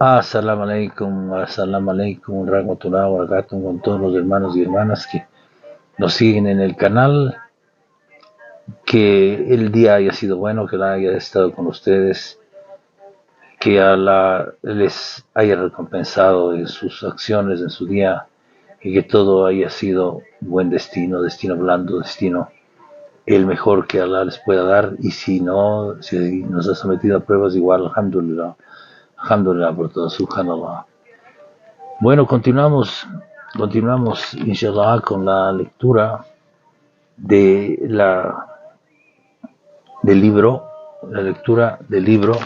Assalamu alaikum, rahmatullahi wa barakatuh, con todos los hermanos y hermanas que nos siguen en el canal. Que el día haya sido bueno, que la haya estado con ustedes, que Allah les haya recompensado en sus acciones, en su día, y que todo haya sido buen destino, destino blando, destino el mejor que Allah les pueda dar. Y si no, si nos ha sometido a pruebas, igual, alhamdulillah, alhamdulillah por todo, subhanallah. Bueno, continuamos, inshallah, con la lectura de del libro, la lectura del libro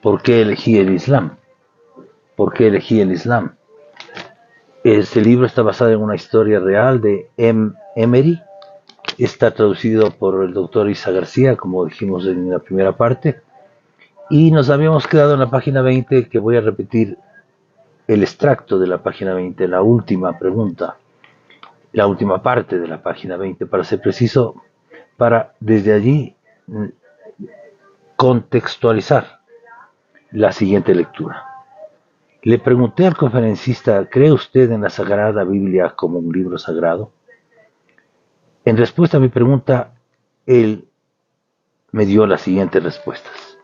¿Por qué elegí el Islam? ¿Por qué elegí el Islam? Este libro está basado en una historia real de Emery. Está traducido por el doctor Isa García, como dijimos en la primera parte. Y nos habíamos quedado en la página 20, que voy a repetir el extracto de la página 20, la última pregunta, la última parte de la página 20, para ser preciso, para desde allí contextualizar la siguiente lectura. Le pregunté al conferencista, ¿cree usted en la Sagrada Biblia como un libro sagrado? En respuesta a mi pregunta, él me dio las siguientes respuestas.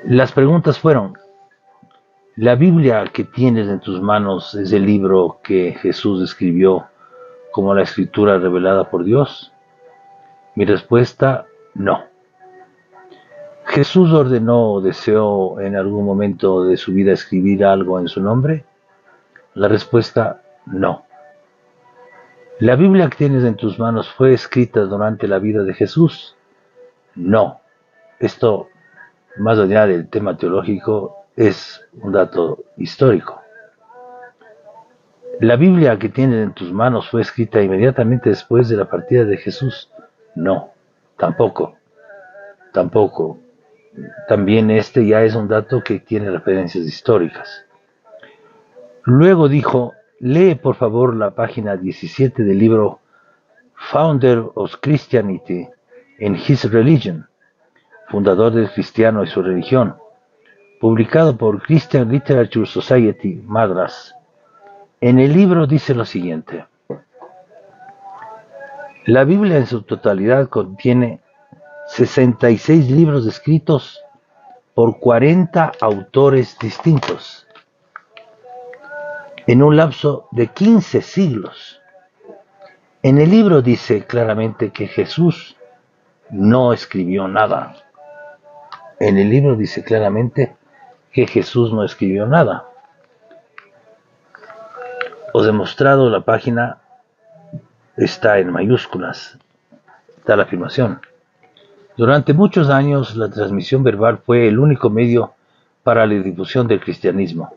Las preguntas fueron: ¿la Biblia que tienes en tus manos es el libro que Jesús escribió como la escritura revelada por Dios? Mi respuesta, no. ¿Jesús ordenó o deseó en algún momento de su vida escribir algo en su nombre? La respuesta, no. ¿La Biblia que tienes en tus manos fue escrita durante la vida de Jesús? No. Esto, más allá del tema teológico, es un dato histórico. ¿La Biblia que tienes en tus manos fue escrita inmediatamente después de la partida de Jesús? No. Tampoco. También este ya es un dato que tiene referencias históricas. Luego dijo, lee por favor la página 17 del libro Founder of Christianity and His Religion, fundador del cristiano y su religión, publicado por Christian Literature Society, Madras. En el libro dice lo siguiente: la Biblia en su totalidad contiene 66 libros escritos por 40 autores distintos en un lapso de 15 siglos. En el libro dice claramente que Jesús no escribió nada. En el libro dice claramente que Jesús no escribió nada. Os he mostrado la página, está en mayúsculas, está la afirmación. Durante muchos años la transmisión verbal fue el único medio para la difusión del cristianismo.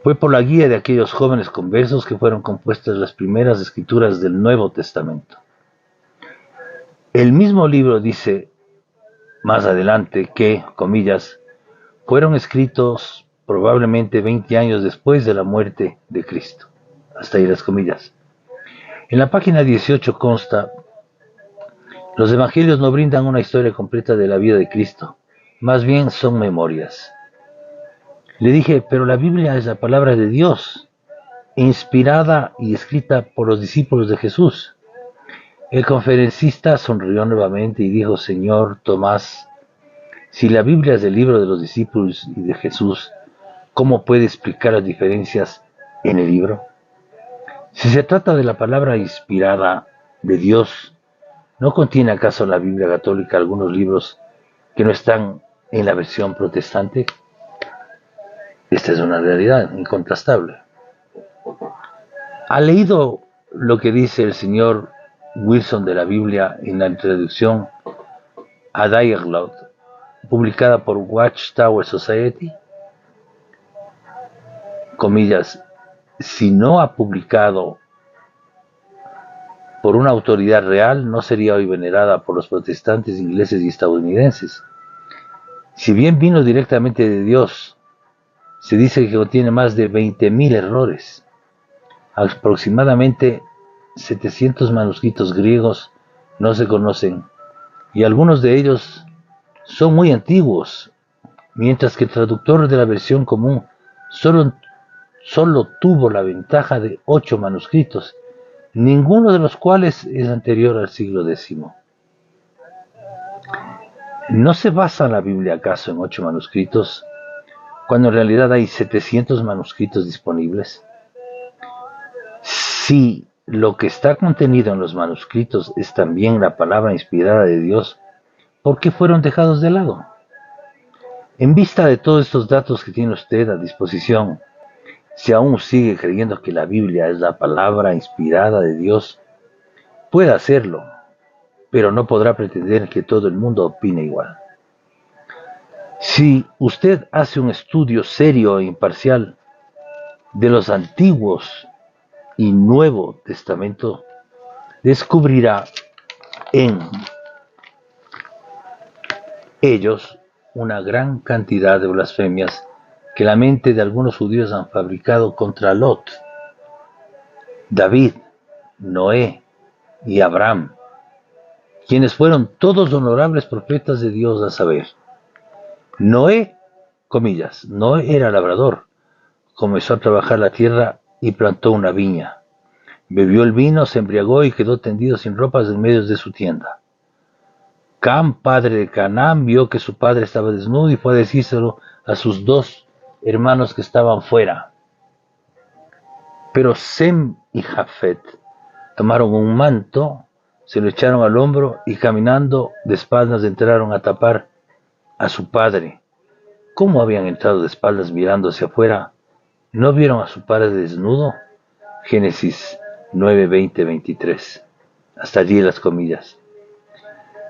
Fue por la guía de aquellos jóvenes conversos que fueron compuestas las primeras escrituras del Nuevo Testamento. El mismo libro dice más adelante que, comillas, fueron escritos probablemente 20 años después de la muerte de Cristo. Hasta ahí las comillas. En la página 18 consta: los evangelios no brindan una historia completa de la vida de Cristo, más bien son memorias. Le dije, pero la Biblia es la palabra de Dios, inspirada y escrita por los discípulos de Jesús. El conferencista sonrió nuevamente y dijo, señor Tomás, si la Biblia es el libro de los discípulos y de Jesús, ¿cómo puede explicar las diferencias en el libro? Si se trata de la palabra inspirada de Dios, ¿no contiene acaso la Biblia católica algunos libros que no están en la versión protestante? Esta es una realidad incontrastable. ¿Ha leído lo que dice el señor Wilson de la Biblia en la introducción a Dialogue, publicada por Watchtower Society? Comillas, si no ha publicado por una autoridad real, no sería hoy venerada por los protestantes ingleses y estadounidenses. Si bien vino directamente de Dios, se dice que contiene más de 20.000 errores. Aproximadamente 700 manuscritos griegos no se conocen y algunos de ellos son muy antiguos mientras que el traductor de la versión común solo tuvo la ventaja de 8 manuscritos, ninguno de los cuales es anterior al siglo X. ¿No se basa la Biblia acaso en 8 manuscritos, cuando en realidad hay 700 manuscritos disponibles? Si lo que está contenido en los manuscritos es también la palabra inspirada de Dios, ¿por qué fueron dejados de lado? En vista de todos estos datos que tiene usted a disposición, si aún sigue creyendo que la Biblia es la palabra inspirada de Dios, puede hacerlo, pero no podrá pretender que todo el mundo opine igual. Si usted hace un estudio serio e imparcial de los Antiguos y Nuevo Testamento, descubrirá en ellos una gran cantidad de blasfemias que la mente de algunos judíos han fabricado contra Lot, David, Noé y Abraham, quienes fueron todos honorables profetas de Dios, a saber, Noé, comillas, Noé era labrador, comenzó a trabajar la tierra y plantó una viña. Bebió el vino, se embriagó y quedó tendido sin ropas en medio de su tienda. Cam, padre de Canaán, vio que su padre estaba desnudo y fue a decírselo a sus 2 hermanos que estaban fuera. Pero Sem y Jafet tomaron un manto, se lo echaron al hombro y caminando de espaldas entraron a tapar a su padre. ¿Cómo habían entrado de espaldas mirando hacia afuera? ¿No vieron a su padre desnudo? Génesis 9, 20, 23. Hasta allí las comillas.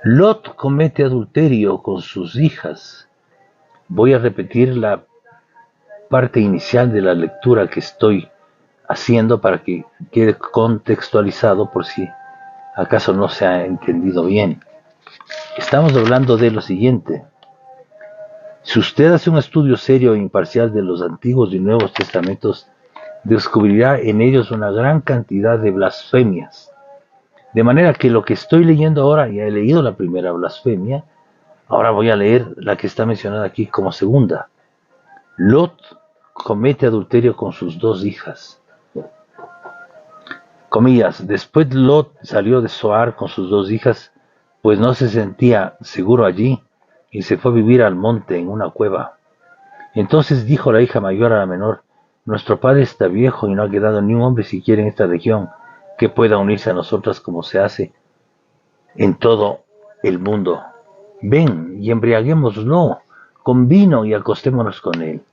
Lot comete adulterio con sus hijas. Voy a repetir la parte inicial de la lectura que estoy haciendo para que quede contextualizado por si acaso no se ha entendido bien. Estamos hablando de lo siguiente. Si usted hace un estudio serio e imparcial de los Antiguos y Nuevos Testamentos, descubrirá en ellos una gran cantidad de blasfemias. De manera que lo que estoy leyendo ahora, ya he leído la primera blasfemia, ahora voy a leer la que está mencionada aquí como segunda. Lot comete adulterio con sus 2 hijas. Comillas, después Lot salió de Zoar con sus 2 hijas, pues no se sentía seguro allí, y se fue a vivir al monte en una cueva. Entonces dijo la hija mayor a la menor, nuestro padre está viejo y no ha quedado ni un hombre siquiera en esta región que pueda unirse a nosotras como se hace en todo el mundo. Ven y embriaguémoslo con vino y acostémonos con él.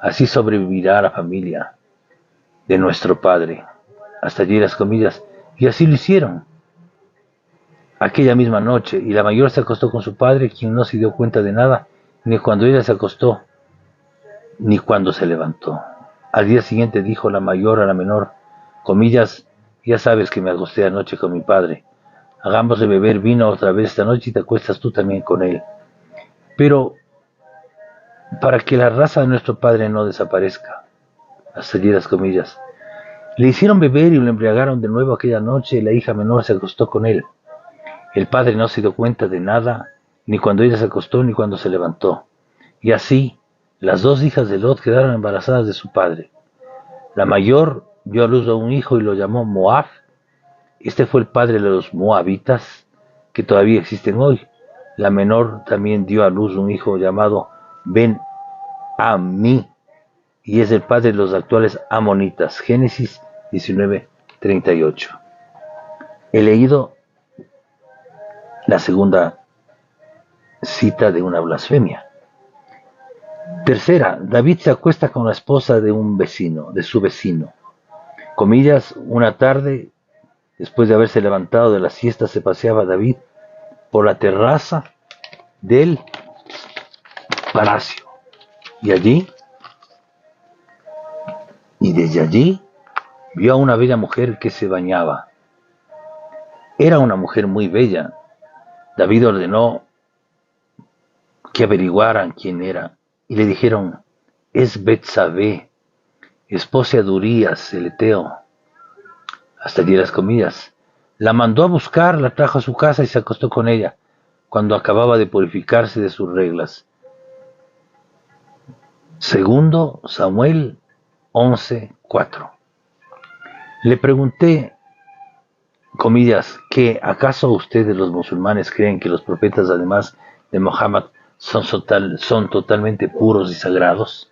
Así sobrevivirá la familia de nuestro padre. Hasta allí las comillas. Y así lo hicieron. Aquella misma noche, y la mayor se acostó con su padre, quien no se dio cuenta de nada, ni cuando ella se acostó, ni cuando se levantó. Al día siguiente dijo la mayor a la menor, comillas, ya sabes que me acosté anoche con mi padre. Hagámosle beber vino otra vez esta noche y te acuestas tú también con él. Pero, para que la raza de nuestro padre no desaparezca, hasta allí las comillas, le hicieron beber y lo embriagaron de nuevo aquella noche y la hija menor se acostó con él. El padre no se dio cuenta de nada, ni cuando ella se acostó ni cuando se levantó. Y así, las 2 hijas de Lot quedaron embarazadas de su padre. La mayor dio a luz a un hijo y lo llamó Moab. Este fue el padre de los moabitas, que todavía existen hoy. La menor también dio a luz un hijo llamado Ben-Ammi, y es el padre de los actuales amonitas. Génesis 19:38. He leído la segunda cita de una blasfemia. Tercera, David se acuesta con la esposa de su vecino. Comillas, una tarde, después de haberse levantado de la siesta, se paseaba David por la terraza del palacio. Y desde allí, vio a una bella mujer que se bañaba. Era una mujer muy bella. David ordenó que averiguaran quién era, y le dijeron, es Betsabé, esposa de Urías, el Eteo. Hasta allí las comillas. La mandó a buscar, la trajo a su casa y se acostó con ella, cuando acababa de purificarse de sus reglas. Segundo Samuel 11:4. Le pregunté, comillas, que ¿acaso ustedes los musulmanes creen que los profetas, además de Mohammed, son totalmente puros y sagrados?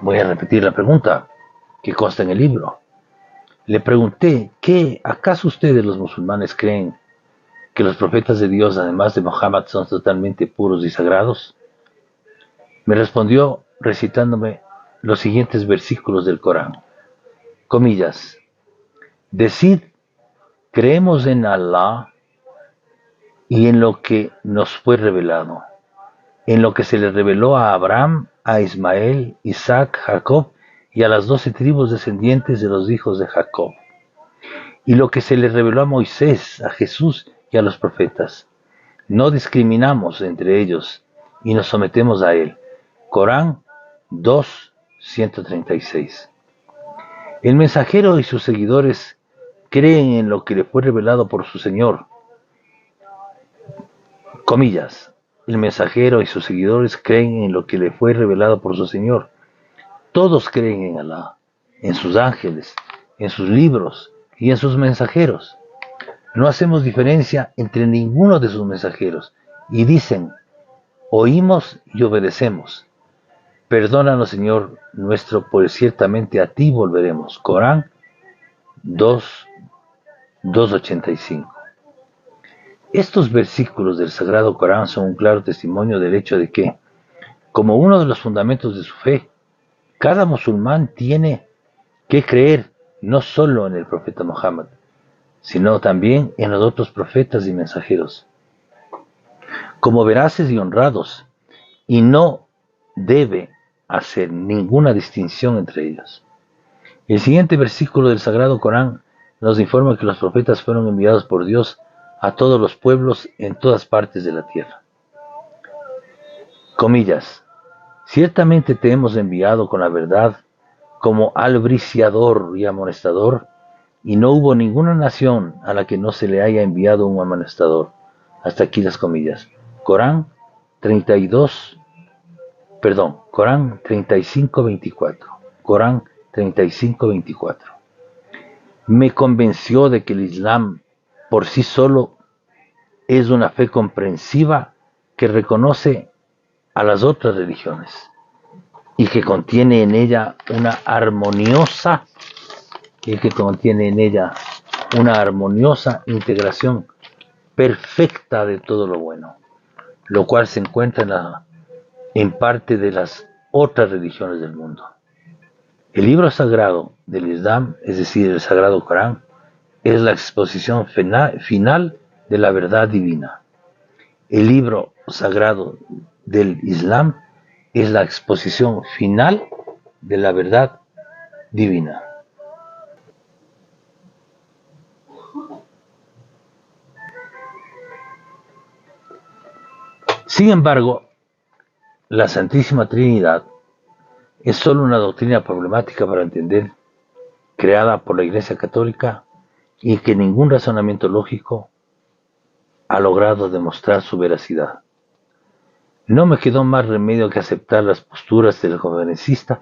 Voy a repetir la pregunta que consta en el libro. Le pregunté, ¿qué acaso ustedes los musulmanes creen que los profetas de Dios, además de Mohammed, son totalmente puros y sagrados? Me respondió recitándome los siguientes versículos del Corán. Comillas, decid, creemos en Allah y en lo que nos fue revelado, en lo que se le reveló a Abraham, a Ismael, Isaac, Jacob y a las 12 tribus descendientes de los hijos de Jacob, y lo que se le reveló a Moisés, a Jesús y a los profetas. No discriminamos entre ellos y nos sometemos a él. Corán 2:136. El mensajero y sus seguidores creen en lo que le fue revelado por su Señor. Comillas. El mensajero y sus seguidores creen en lo que le fue revelado por su Señor. Todos creen en Alá, en sus ángeles, en sus libros y en sus mensajeros. No hacemos diferencia entre ninguno de sus mensajeros y dicen, oímos y obedecemos. Perdónanos, Señor nuestro, pues ciertamente a ti volveremos. Corán 2:285. Estos versículos del Sagrado Corán son un claro testimonio del hecho de que, como uno de los fundamentos de su fe, cada musulmán tiene que creer no solo en el profeta Muhammad, sino también en los otros profetas y mensajeros, como veraces y honrados, y no debe hacer ninguna distinción entre ellos. El siguiente versículo del Sagrado Corán nos informa que los profetas fueron enviados por Dios a todos los pueblos en todas partes de la tierra. Comillas, ciertamente te hemos enviado con la verdad como albriciador y amonestador, y no hubo ninguna nación a la que no se le haya enviado un amonestador. Hasta aquí las comillas. Corán 35:24. Corán 35:24. Me convenció de que el Islam por sí solo es una fe comprensiva que reconoce a las otras religiones y que contiene en ella una armoniosa integración perfecta de todo lo bueno, lo cual se encuentra en parte de las otras religiones del mundo. El libro sagrado del Islam, es decir, el Sagrado Corán, es la exposición final de la verdad divina. El libro sagrado del Islam es la exposición final de la verdad divina. Sin embargo, la Santísima Trinidad es solo una doctrina problemática para entender, creada por la Iglesia Católica y que ningún razonamiento lógico ha logrado demostrar su veracidad. No me quedó más remedio que aceptar las posturas del conferencista,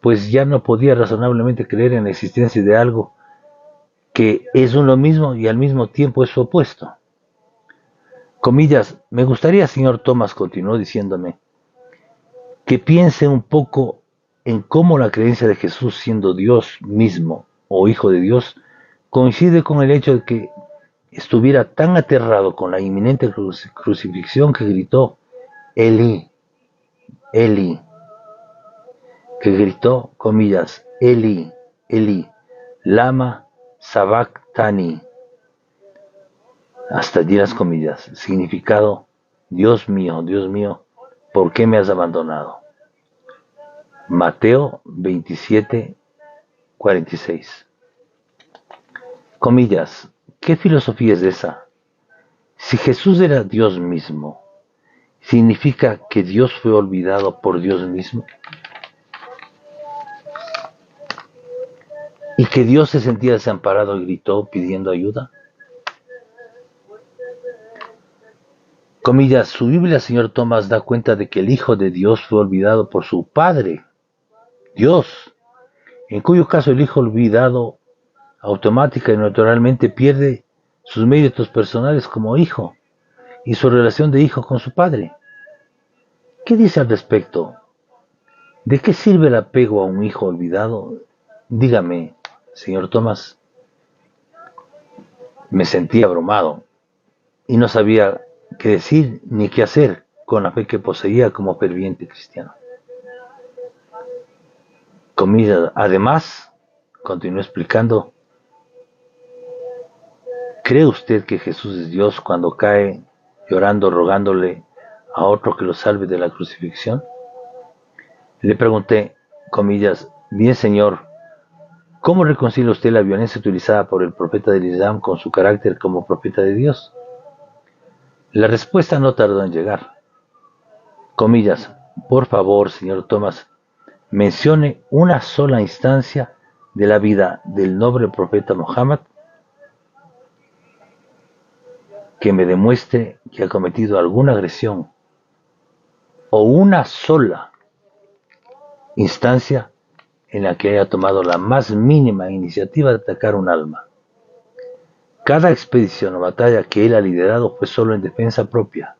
pues ya no podía razonablemente creer en la existencia de algo que es uno mismo y al mismo tiempo es su opuesto. Comillas, me gustaría, señor Thomas, continuó diciéndome, que piense un poco en cómo la creencia de Jesús siendo Dios mismo o Hijo de Dios coincide con el hecho de que estuviera tan aterrado con la inminente crucifixión que gritó, Eli, Eli, que gritó, comillas, Eli, Eli, lama sabactani. Hasta allí las comillas. Significado, Dios mío, ¿por qué me has abandonado? Mateo 27:46. Comillas, ¿qué filosofía es esa? Si Jesús era Dios mismo, ¿significa que Dios fue olvidado por Dios mismo? ¿Y que Dios se sentía desamparado y gritó pidiendo ayuda? Comillas, su Biblia, señor Thomas, da cuenta de que el Hijo de Dios fue olvidado por su Padre, Dios, en cuyo caso el Hijo olvidado automática y naturalmente pierde sus méritos personales como hijo y su relación de hijo con su padre. ¿Qué dice al respecto? ¿De qué sirve el apego a un hijo olvidado? Dígame, señor Thomas. Me sentía abrumado y no sabía qué decir ni qué hacer con la fe que poseía como ferviente cristiano. Además, continuó explicando, ¿cree usted que Jesús es Dios cuando cae llorando, rogándole a otro que lo salve de la crucifixión? Le pregunté, comillas, bien señor, ¿cómo reconcilia usted la violencia utilizada por el profeta del Islam con su carácter como profeta de Dios? La respuesta no tardó en llegar. Comillas, por favor, señor Thomas, mencione una sola instancia de la vida del noble profeta Muhammad que me demuestre que ha cometido alguna agresión o una sola instancia en la que haya tomado la más mínima iniciativa de atacar un alma. Cada expedición o batalla que él ha liderado fue solo en defensa propia.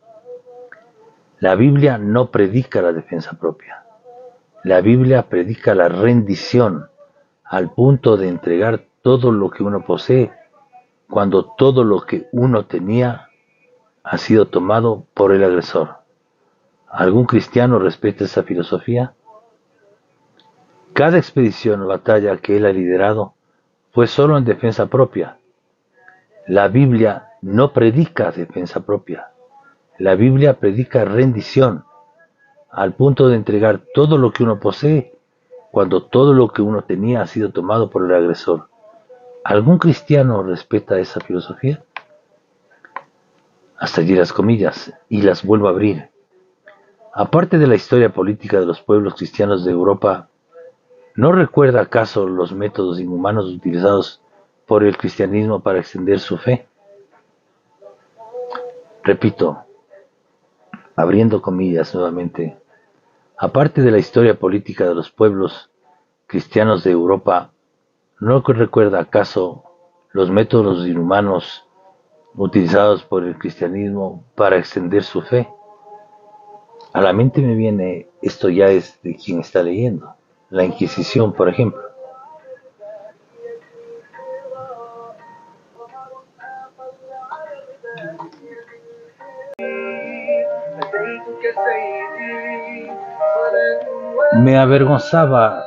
La Biblia no predica la defensa propia. La Biblia predica la rendición al punto de entregar todo lo que uno posee cuando todo lo que uno tenía ha sido tomado por el agresor. ¿Algún cristiano respeta esa filosofía? Cada expedición o batalla que él ha liderado fue solo en defensa propia. La Biblia no predica defensa propia. La Biblia predica rendición, al punto de entregar todo lo que uno posee, cuando todo lo que uno tenía ha sido tomado por el agresor. ¿Algún cristiano respeta esa filosofía? Hasta allí las comillas, y las vuelvo a abrir. Aparte de la historia política de los pueblos cristianos de Europa, ¿no recuerda acaso los métodos inhumanos utilizados por el cristianismo para extender su fe? Repito, abriendo comillas nuevamente, aparte de la historia política de los pueblos cristianos de Europa, ¿no recuerda acaso los métodos inhumanos utilizados por el cristianismo para extender su fe? A la mente me viene, esto ya es de quien está leyendo, la Inquisición, por ejemplo. Me avergonzaba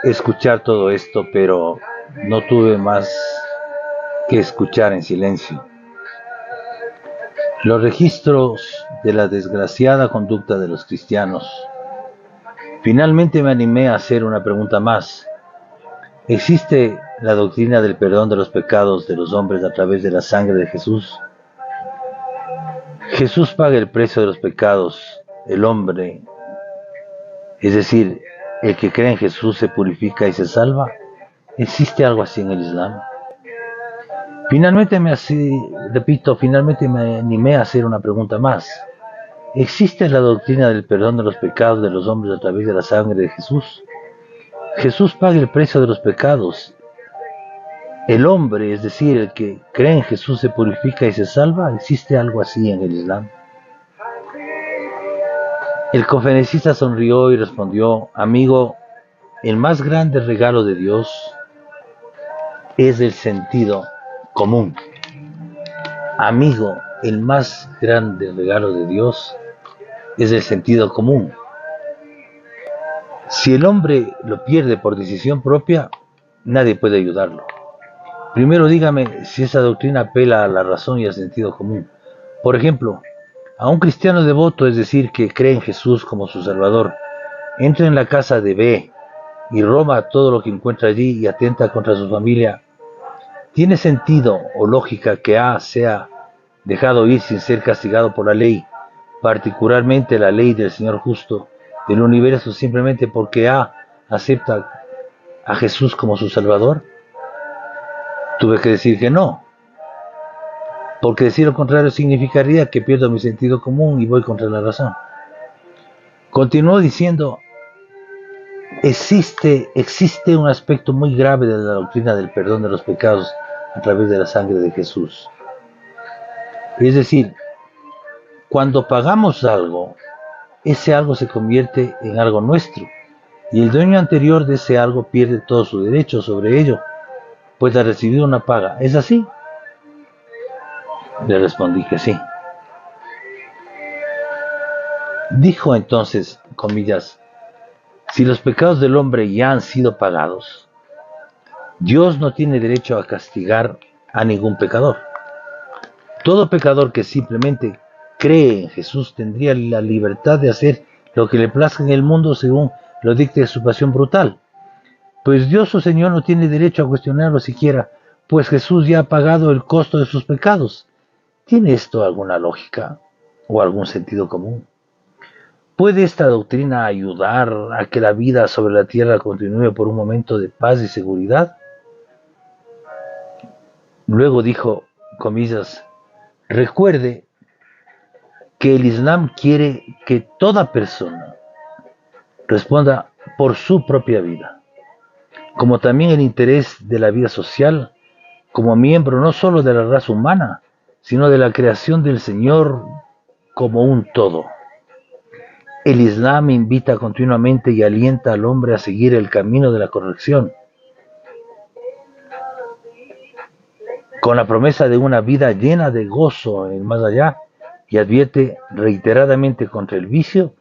escuchar todo esto, pero no tuve más que escuchar en silencio. Los registros de la desgraciada conducta de los cristianos. Finalmente me animé a hacer una pregunta más. ¿Existe la doctrina del perdón de los pecados de los hombres a través de la sangre de Jesús? Jesús paga el precio de los pecados. El hombre, es decir, el que cree en Jesús se purifica y se salva. ¿Existe algo así en el Islam? Finalmente me animé a hacer una pregunta más. ¿Existe la doctrina del perdón de los pecados de los hombres a través de la sangre de Jesús? Jesús paga el precio de los pecados. El hombre, es decir, el que cree en Jesús se purifica y se salva. ¿Existe algo así en el Islam? El conferencista sonrió y respondió, amigo, el más grande regalo de Dios es el sentido común. Amigo, el más grande regalo de Dios es el sentido común. Si el hombre lo pierde por decisión propia, nadie puede ayudarlo. Primero dígame si esa doctrina apela a la razón y al sentido común. Por ejemplo, a un cristiano devoto, es decir, que cree en Jesús como su Salvador, entra en la casa de B y roba todo lo que encuentra allí y atenta contra su familia. ¿Tiene sentido o lógica que A sea dejado ir sin ser castigado por la ley, particularmente la ley del Señor justo del universo, simplemente porque A acepta a Jesús como su Salvador? Tuve que decir que no. porque decir lo contrario significaría que pierdo mi sentido común y voy contra la razón. Continuó diciendo, existe un aspecto muy grave de la doctrina del perdón de los pecados a través de la sangre de Jesús. Es decir, cuando pagamos algo, ese algo se convierte en algo nuestro, y el dueño anterior de ese algo pierde todo su derecho sobre ello, pues ha recibido una paga. ¿Es así? Le respondí que sí. Dijo entonces, comillas, si los pecados del hombre ya han sido pagados, Dios no tiene derecho a castigar a ningún pecador. Todo pecador que simplemente cree en Jesús tendría la libertad de hacer lo que le plazca en el mundo según lo dicte su pasión brutal. Pues Dios su Señor no tiene derecho a cuestionarlo siquiera, pues Jesús ya ha pagado el costo de sus pecados. ¿Tiene esto alguna lógica o algún sentido común? ¿Puede esta doctrina ayudar a que la vida sobre la tierra continúe por un momento de paz y seguridad? Luego dijo, comillas, recuerde que el Islam quiere que toda persona responda por su propia vida, como también el interés de la vida social, como miembro no solo de la raza humana, sino de la creación del Señor como un todo. El Islam invita continuamente y alienta al hombre a seguir el camino de la corrección, con la promesa de una vida llena de gozo en el más allá, y advierte reiteradamente contra el vicio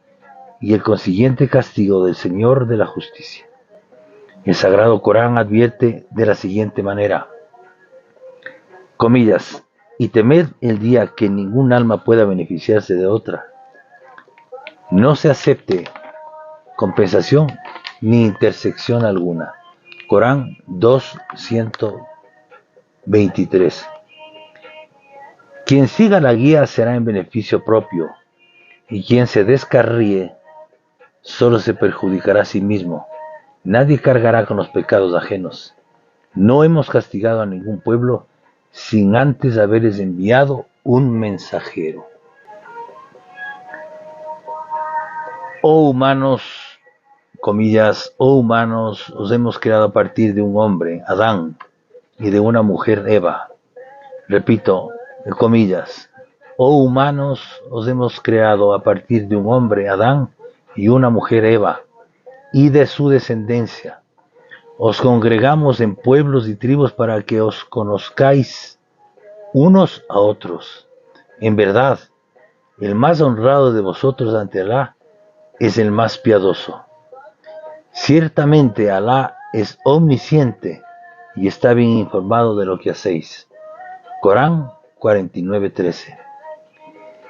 y el consiguiente castigo del Señor de la justicia. El Sagrado Corán advierte de la siguiente manera, comillas, y temed el día que ningún alma pueda beneficiarse de otra. No se acepte compensación ni intersección alguna. Corán 2:123. Quien siga la guía será en beneficio propio, y quien se descarríe solo se perjudicará a sí mismo. Nadie cargará con los pecados ajenos. No hemos castigado a ningún pueblo sin antes haberles enviado un mensajero. Oh humanos, comillas, oh humanos, os hemos creado a partir de un hombre, Adán, y de una mujer, Eva. Repito, comillas, oh humanos, os hemos creado a partir de un hombre, Adán, y una mujer, Eva, y de su descendencia. Os congregamos en pueblos y tribus para que os conozcáis unos a otros. En verdad, el más honrado de vosotros ante Alá es el más piadoso. Ciertamente Alá es omnisciente y está bien informado de lo que hacéis. Corán 49:13.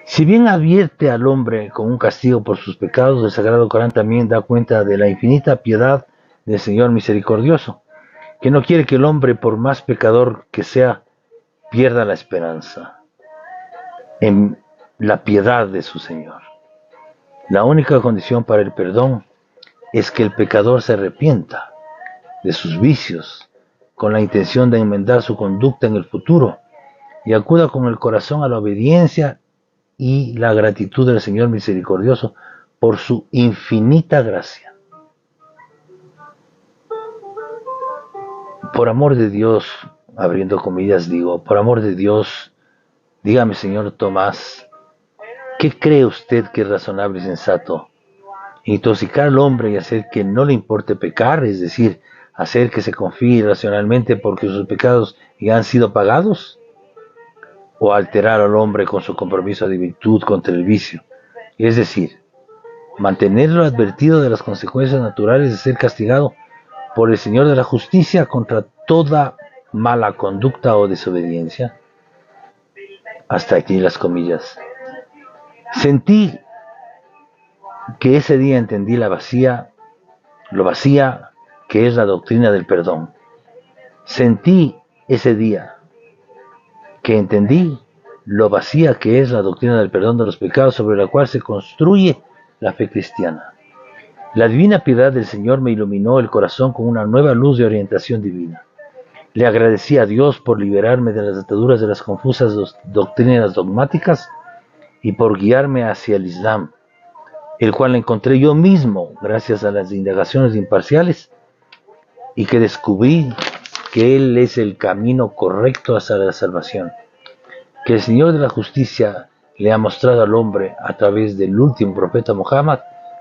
Si bien advierte al hombre con un castigo por sus pecados, el Sagrado Corán también da cuenta de la infinita piedad del Señor misericordioso, que no quiere que el hombre, por más pecador que sea, pierda la esperanza en la piedad de su Señor. La única condición para el perdón es que el pecador se arrepienta de sus vicios con la intención de enmendar su conducta en el futuro y acuda con el corazón a la obediencia y la gratitud del Señor misericordioso por su infinita gracia. Por amor de Dios, abriendo comillas digo, por amor de Dios, dígame, señor Tomás, ¿qué cree usted que es razonable y sensato? ¿Intoxicar al hombre y hacer que no le importe pecar, es decir, hacer que se confíe irracionalmente porque sus pecados ya han sido pagados? ¿O alterar al hombre con su compromiso de virtud contra el vicio? Es decir, mantenerlo advertido de las consecuencias naturales de ser castigado por el Señor de la justicia contra toda mala conducta o desobediencia. Hasta aquí las comillas. Sentí que ese día entendí lo vacía que es la doctrina del perdón. Sentí ese día que entendí lo vacía que es la doctrina del perdón de los pecados sobre la cual se construye la fe cristiana. La divina piedad del Señor me iluminó el corazón con una nueva luz de orientación divina. Le agradecí a Dios por liberarme de las ataduras de las confusas doctrinas dogmáticas y por guiarme hacia el Islam, el cual encontré yo mismo gracias a las indagaciones imparciales y que descubrí que Él es el camino correcto hacia la salvación, que el Señor de la justicia le ha mostrado al hombre a través del último profeta Muhammad,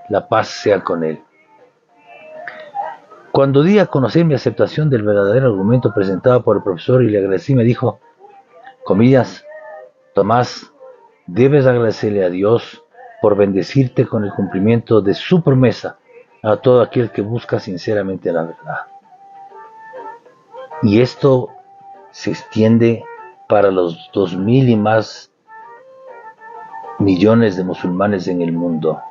la paz sea con él. Cuando di a conocer mi aceptación del verdadero argumento presentado por el profesor y le agradecí, me dijo, comillas, Tomás, debes agradecerle a Dios por bendecirte con el cumplimiento de su promesa a todo aquel que busca sinceramente la verdad. Y esto se extiende para los 2000 y más millones de musulmanes en el mundo.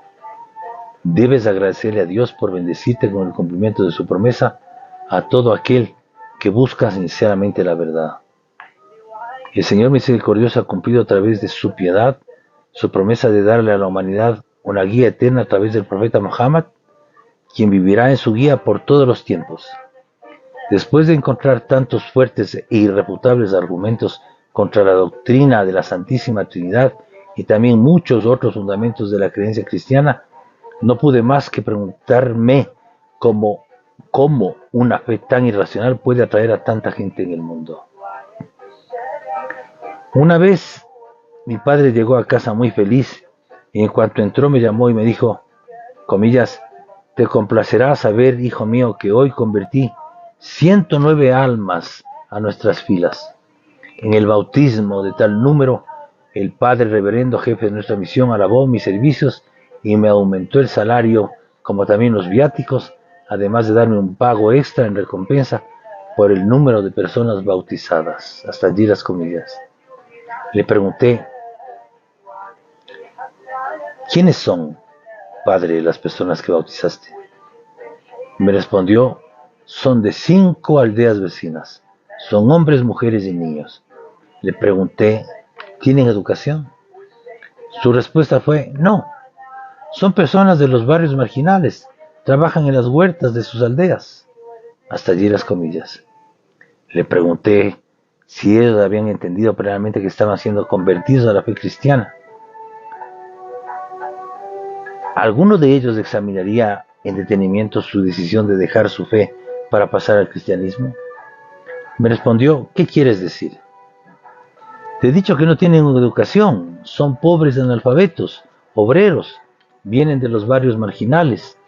Debes agradecerle a Dios por bendecirte con el cumplimiento de su promesa a todo aquel que busca sinceramente la verdad. El Señor misericordioso ha cumplido a través de su piedad su promesa de darle a la humanidad una guía eterna a través del profeta Muhammad, quien vivirá en su guía por todos los tiempos. Después de encontrar tantos fuertes e irrefutables argumentos contra la doctrina de la Santísima Trinidad y también muchos otros fundamentos de la creencia cristiana, no pude más que preguntarme cómo una fe tan irracional puede atraer a tanta gente en el mundo. Una vez mi padre llegó a casa muy feliz y en cuanto entró me llamó y me dijo, comillas, te complacerá saber, hijo mío, que hoy convertí 109 almas a nuestras filas. En el bautismo de tal número, el padre reverendo jefe de nuestra misión alabó mis servicios y me aumentó el salario, como también los viáticos, además de darme un pago extra en recompensa por el número de personas bautizadas. Hasta allí las comillas. Le pregunté, ¿quiénes son, padre, las personas que bautizaste? Me respondió, son de 5 aldeas vecinas. Son hombres, mujeres y niños. Le pregunté, ¿tienen educación? Su respuesta fue, no. Son personas de los barrios marginales. Trabajan en las huertas de sus aldeas. Hasta allí las comillas. Le pregunté si ellos habían entendido plenamente que estaban siendo convertidos a la fe cristiana. ¿Alguno de ellos examinaría en detenimiento su decisión de dejar su fe para pasar al cristianismo? Me respondió, ¿qué quieres decir? Te he dicho que no tienen educación, son pobres analfabetos, obreros, vienen de los barrios marginales.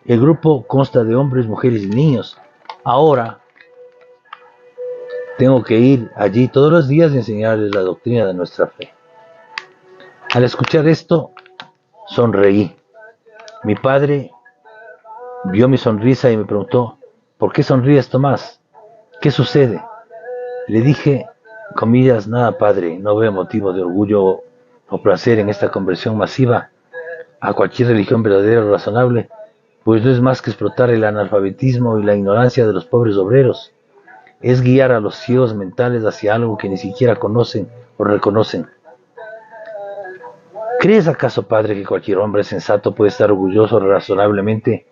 El grupo consta de hombres, mujeres y niños. Ahora tengo que ir allí todos los días y enseñarles la doctrina de nuestra fe. Al escuchar esto, sonreí. Mi padre vio mi sonrisa y me preguntó, ¿por qué sonríes, Tomás? ¿Qué sucede? Le dije, comillas, nada, padre, no veo motivo de orgullo o placer en esta conversión masiva a cualquier religión verdadera o razonable, pues no es más que explotar el analfabetismo y la ignorancia de los pobres obreros. Es guiar a los ciegos mentales hacia algo que ni siquiera conocen o reconocen. ¿Crees acaso, padre, que cualquier hombre sensato puede estar orgulloso razonablemente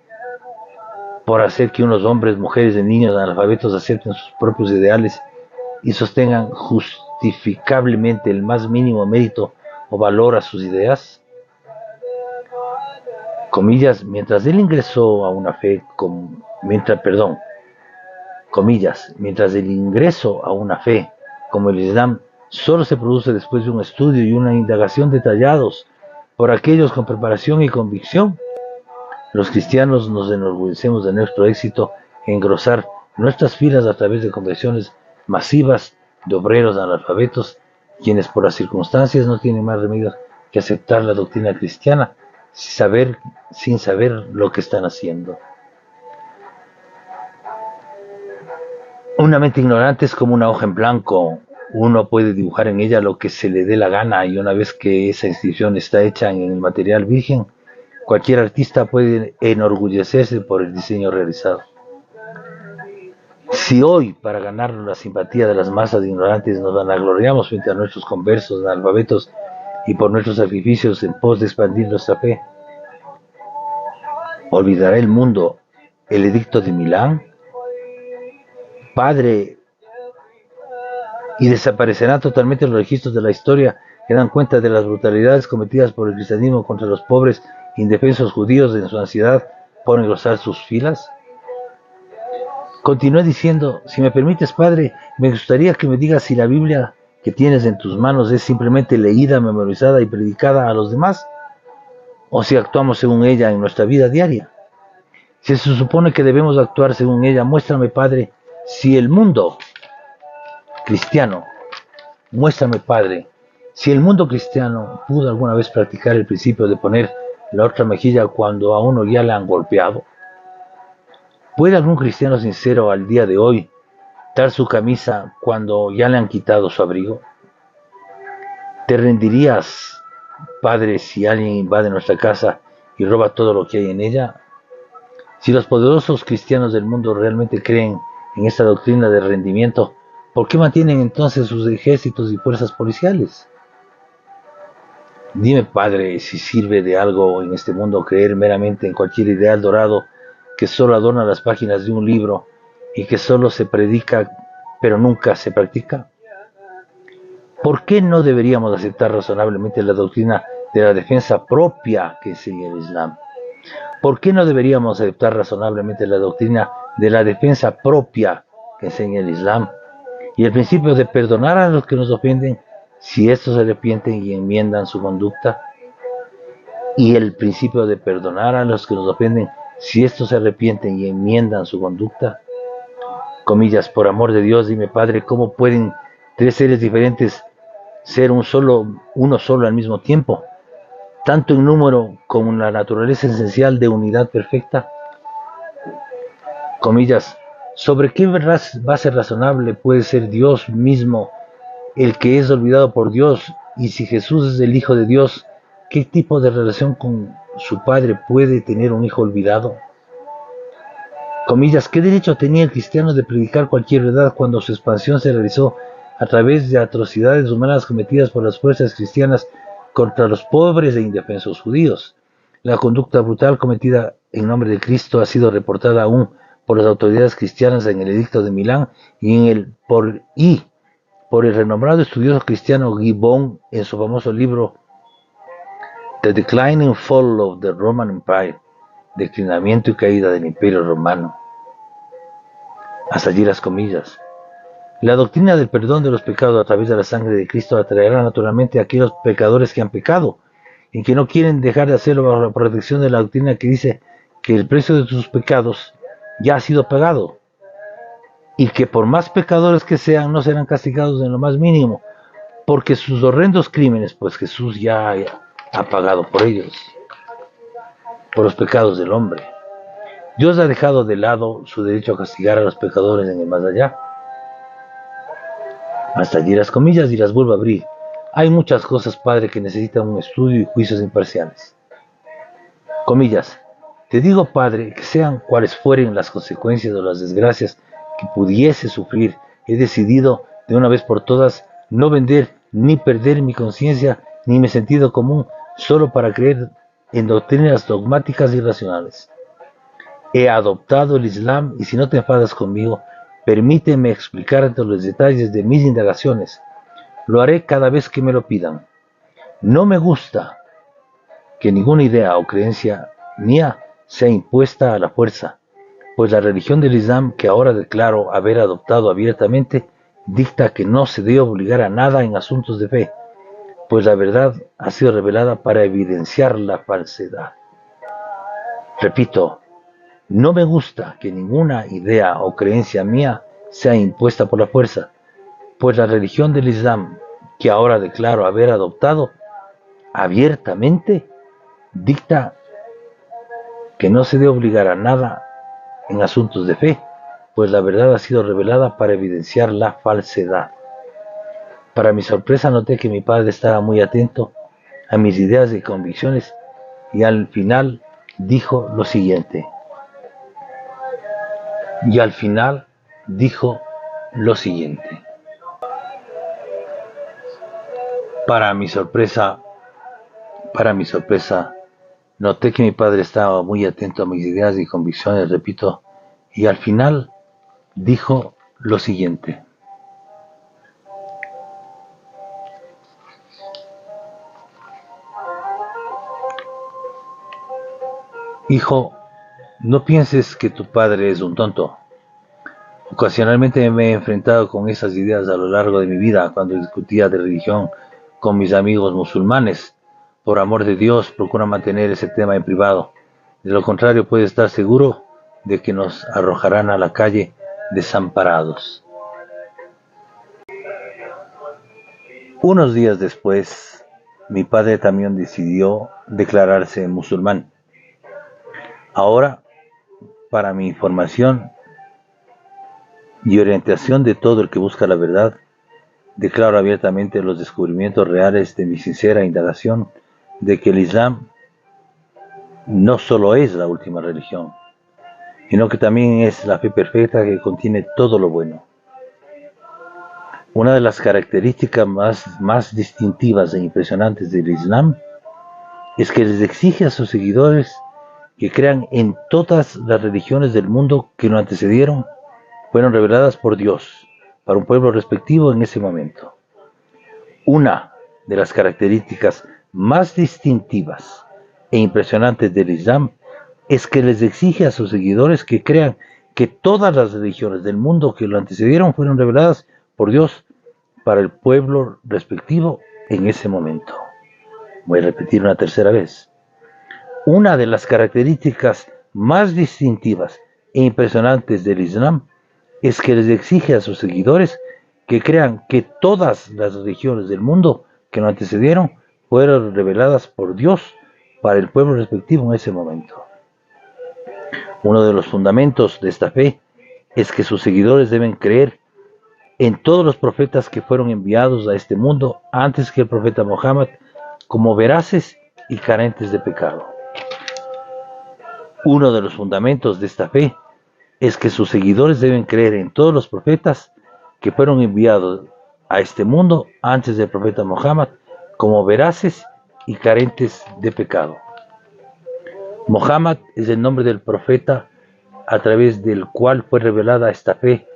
por hacer que unos hombres, mujeres y niños analfabetos acepten sus propios ideales y sostengan justificablemente el más mínimo mérito o valor a sus ideas? Comillas, mientras el ingreso a una fe, mientras el ingreso a una fe como el Islam solo se produce después de un estudio y una indagación detallados por aquellos con preparación y convicción, los cristianos nos enorgullecemos de nuestro éxito en engrosar nuestras filas a través de conversiones masivas de obreros analfabetos, quienes por las circunstancias no tienen más remedio que aceptar la doctrina cristiana sin saber lo que están haciendo. Una mente ignorante es como una hoja en blanco. Uno puede dibujar en ella lo que se le dé la gana y una vez que esa inscripción está hecha en el material virgen, cualquier artista puede enorgullecerse por el diseño realizado. Si hoy, para ganar la simpatía de las masas ignorantes, nos vanagloriamos frente a nuestros conversos analfabetos y por nuestros sacrificios en pos de expandir nuestra fe, ¿olvidará el mundo el edicto de Milán? Padre, y desaparecerán totalmente los registros de la historia que dan cuenta de las brutalidades cometidas por el cristianismo contra los pobres indefensos judíos en su ansiedad por engrosar sus filas? Continué diciendo, si me permites, Padre, me gustaría que me digas si la Biblia que tienes en tus manos es simplemente leída, memorizada y predicada a los demás, o si actuamos según ella en nuestra vida diaria. Si se supone que debemos actuar según ella, muéstrame, Padre, si el mundo cristiano, muéstrame, Padre, si el mundo cristiano pudo alguna vez practicar el principio de poner la otra mejilla cuando a uno ya le han golpeado. ¿Puede algún cristiano sincero al día de hoy dar su camisa cuando ya le han quitado su abrigo? ¿Te rendirías, Padre, si alguien invade nuestra casa y roba todo lo que hay en ella? Si los poderosos cristianos del mundo realmente creen en esta doctrina de rendimiento, ¿por qué mantienen entonces sus ejércitos y fuerzas policiales? Dime, Padre, si sirve de algo en este mundo creer meramente en cualquier ideal dorado que solo adorna las páginas de un libro y que solo se predica pero nunca se practica. ¿Por qué no deberíamos aceptar razonablemente la doctrina de la defensa propia que enseña el Islam? ¿Por qué no deberíamos aceptar razonablemente la doctrina de la defensa propia que enseña el Islam y el principio de perdonar a los que nos ofenden si estos se arrepienten y enmiendan su conducta? Y el principio de perdonar a los que nos ofenden si estos se arrepienten y enmiendan su conducta. Comillas, por amor de Dios, dime, Padre, ¿cómo pueden tres seres diferentes ser uno solo al mismo tiempo, tanto en número como en la naturaleza esencial de unidad perfecta? Comillas, ¿sobre qué base razonable puede ser Dios mismo el que es olvidado por Dios? Y si Jesús es el Hijo de Dios, ¿qué tipo de relación con su Padre puede tener un hijo olvidado? Comillas, ¿qué derecho tenía el cristiano de predicar cualquier verdad cuando su expansión se realizó a través de atrocidades humanas cometidas por las fuerzas cristianas contra los pobres e indefensos judíos? La conducta brutal cometida en nombre de Cristo ha sido reportada aún por las autoridades cristianas en el Edicto de Milán y por el renombrado estudioso cristiano Gibbon en su famoso libro The Decline and Fall of the Roman Empire, Declinamiento y caída del Imperio Romano. Hasta allí las comillas. La doctrina del perdón de los pecados a través de la sangre de Cristo atraerá naturalmente a aquellos pecadores que han pecado y que no quieren dejar de hacerlo bajo la protección de la doctrina que dice que el precio de sus pecados ya ha sido pagado y que por más pecadores que sean no serán castigados en lo más mínimo porque sus horrendos crímenes, pues Jesús ya ha pagado por ellos, por los pecados del hombre. Dios ha dejado de lado su derecho a castigar a los pecadores en el más allá. Hasta allí las comillas y las vuelvo a abrir. Hay muchas cosas, Padre, que necesitan un estudio y juicios imparciales. Comillas. Te digo, Padre, que sean cuales fueren las consecuencias o las desgracias que pudiese sufrir, he decidido de una vez por todas no vender ni perder mi conciencia ni mi sentido común solo para creer en doctrinas dogmáticas y racionales. He adoptado el Islam y si no te enfadas conmigo, permíteme explicarte los detalles de mis indagaciones. Lo haré cada vez que me lo pidan. No me gusta que ninguna idea o creencia mía sea impuesta a la fuerza, pues la religión del Islam que ahora declaro haber adoptado abiertamente dicta que no se debe obligar a nada en asuntos de fe, pues la verdad ha sido revelada para evidenciar la falsedad. Repito, no me gusta que ninguna idea o creencia mía sea impuesta por la fuerza, pues la religión del Islam, que ahora declaro haber adoptado abiertamente, dicta que no se debe obligar a nada en asuntos de fe, pues la verdad ha sido revelada para evidenciar la falsedad. Para mi sorpresa noté que mi padre estaba muy atento a mis ideas y convicciones y al final dijo lo siguiente. Para mi sorpresa, noté que mi padre estaba muy atento a mis ideas y convicciones, repito, y al final dijo lo siguiente. Hijo, no pienses que tu padre es un tonto. Ocasionalmente me he enfrentado con esas ideas a lo largo de mi vida cuando discutía de religión con mis amigos musulmanes. Por amor de Dios, procura mantener ese tema en privado. De lo contrario, puedes estar seguro de que nos arrojarán a la calle desamparados. Unos días después, mi padre también decidió declararse musulmán. Ahora, para mi información y orientación de todo el que busca la verdad, declaro abiertamente los descubrimientos reales de mi sincera indagación de que el Islam no solo es la última religión, sino que también es la fe perfecta que contiene todo lo bueno. Una de las características más distintivas e impresionantes del Islam es que les exige a sus seguidores que crean en todas las religiones del mundo que lo antecedieron, fueron reveladas por Dios para un pueblo respectivo en ese momento. Una de las características más distintivas e impresionantes del Islam es que les exige a sus seguidores que crean que todas las religiones del mundo que lo antecedieron fueron reveladas por Dios para el pueblo respectivo en ese momento. Voy a repetir una tercera vez. Una de las características más distintivas e impresionantes del Islam es que les exige a sus seguidores que crean que todas las religiones del mundo que lo antecedieron fueron reveladas por Dios para el pueblo respectivo en ese momento. Uno de los fundamentos de esta fe es que sus seguidores deben creer en todos los profetas que fueron enviados a este mundo antes que el profeta Muhammad como veraces y carentes de pecado. Uno de los fundamentos de esta fe es que sus seguidores deben creer en todos los profetas que fueron enviados a este mundo antes del profeta Muhammad como veraces y carentes de pecado. Muhammad es el nombre del profeta a través del cual fue revelada esta fe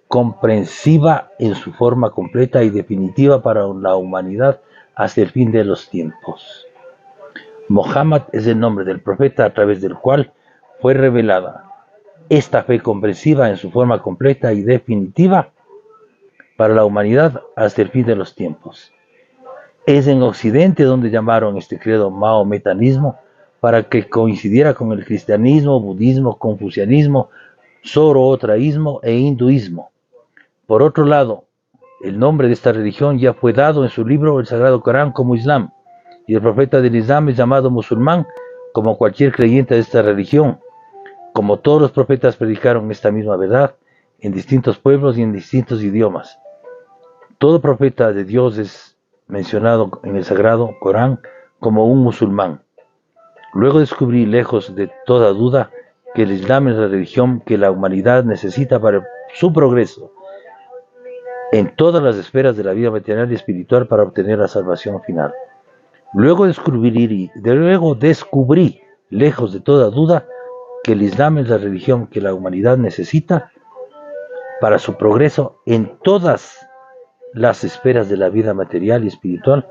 comprensiva en su forma completa y definitiva para la humanidad hasta el fin de los tiempos. Muhammad es el nombre del profeta a través del cual fue revelada esta fe comprensiva en su forma completa y definitiva para la humanidad hasta el fin de los tiempos. Es en Occidente donde llamaron este credo mahometanismo para que coincidiera con el cristianismo, budismo, confucianismo, zoroastrianismo e hinduismo. Por otro lado, el nombre de esta religión ya fue dado en su libro el Sagrado Corán como Islam, y el profeta del Islam es llamado musulmán como cualquier creyente de esta religión. Como todos los profetas predicaron esta misma verdad en distintos pueblos y en distintos idiomas. Todo profeta de Dios es mencionado en el Sagrado Corán como un musulmán. Luego descubrí, lejos de toda duda, que el Islam es la religión que la humanidad necesita para su progreso en todas las esferas de la vida material y espiritual para obtener la salvación final. Luego descubrí, lejos de toda duda, que el Islam es la religión que la humanidad necesita para su progreso en todas las esferas de la vida material y espiritual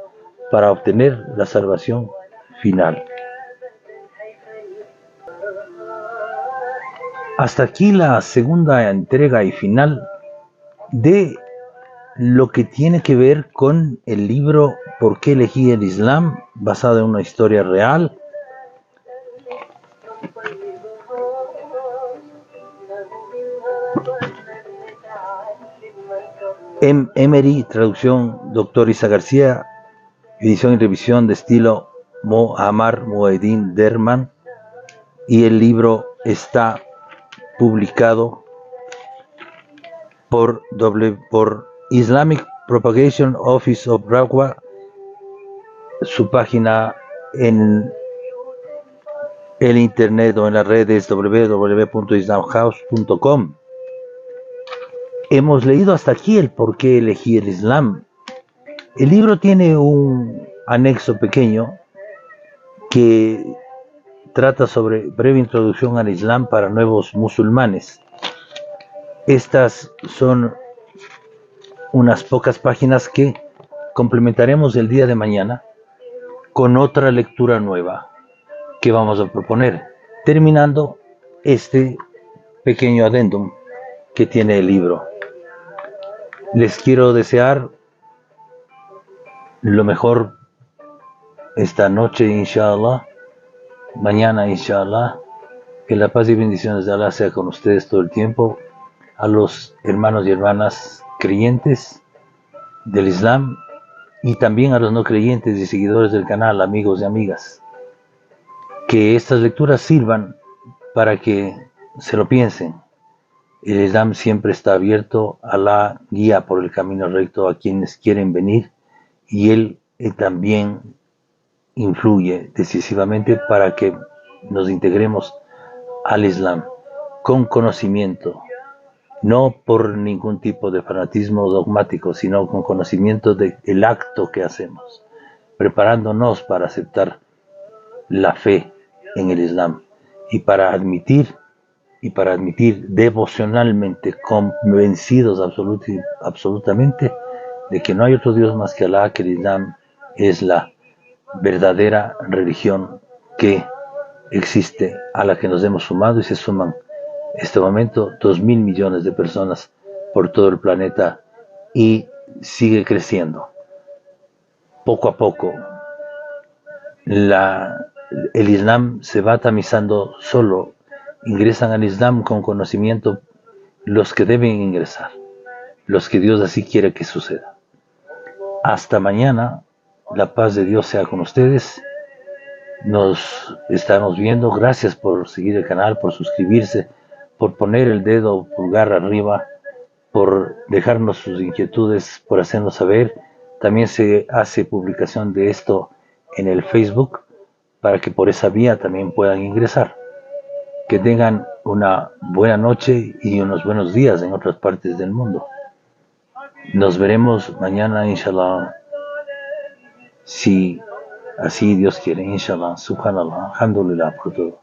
para obtener la salvación final. Hasta aquí la segunda entrega y final de lo que tiene que ver con el libro ¿Por qué elegí el Islam?, basado en una historia real. Emery, traducción Dr. Isa García, edición y revisión de estilo Mohammad Mueddin Derman, y el libro está publicado por Islamic Propagation Office of Rawda. Su página en el internet o en las redes www.islamhouse.com. Hemos leído hasta aquí el por qué elegí el Islam. El libro tiene un anexo pequeño que trata sobre breve introducción al Islam para nuevos musulmanes. Estas son unas pocas páginas que complementaremos el día de mañana con otra lectura nueva que vamos a proponer. terminando este pequeño adendum que tiene el libro. Les quiero desear lo mejor esta noche, inshallah, mañana, inshallah, que la paz y bendiciones de Allah sea con ustedes todo el tiempo, a los hermanos y hermanas creyentes del Islam y también a los no creyentes y seguidores del canal, amigos y amigas. Que estas lecturas sirvan para que se lo piensen. El Islam siempre está abierto, Allah guía por el camino recto a quienes quieren venir y Él también influye decisivamente para que nos integremos al Islam con conocimiento, no por ningún tipo de fanatismo dogmático, sino con conocimiento del acto que hacemos, preparándonos para aceptar la fe en el Islam y para admitir devocionalmente, convencidos absolutamente de que no hay otro Dios más que Allah, que el Islam es la verdadera religión que existe, a la que nos hemos sumado y se suman en este momento 2.000 millones de personas por todo el planeta y sigue creciendo. Poco a poco el Islam se va tamizando solo, ingresan al Islam con conocimiento los que deben ingresar, los que Dios así quiere que suceda. Hasta mañana, la paz de Dios sea con ustedes. Nos estamos viendo. Gracias por seguir el canal, por suscribirse, por poner el dedo pulgar arriba, por dejarnos sus inquietudes, por hacernos saber. También se hace publicación de esto en el Facebook para que por esa vía también puedan ingresar. Que tengan una buena noche y unos buenos días en otras partes del mundo. Nos veremos mañana, inshallah, si así Dios quiere, inshallah, subhanallah, alhamdulillah por todo.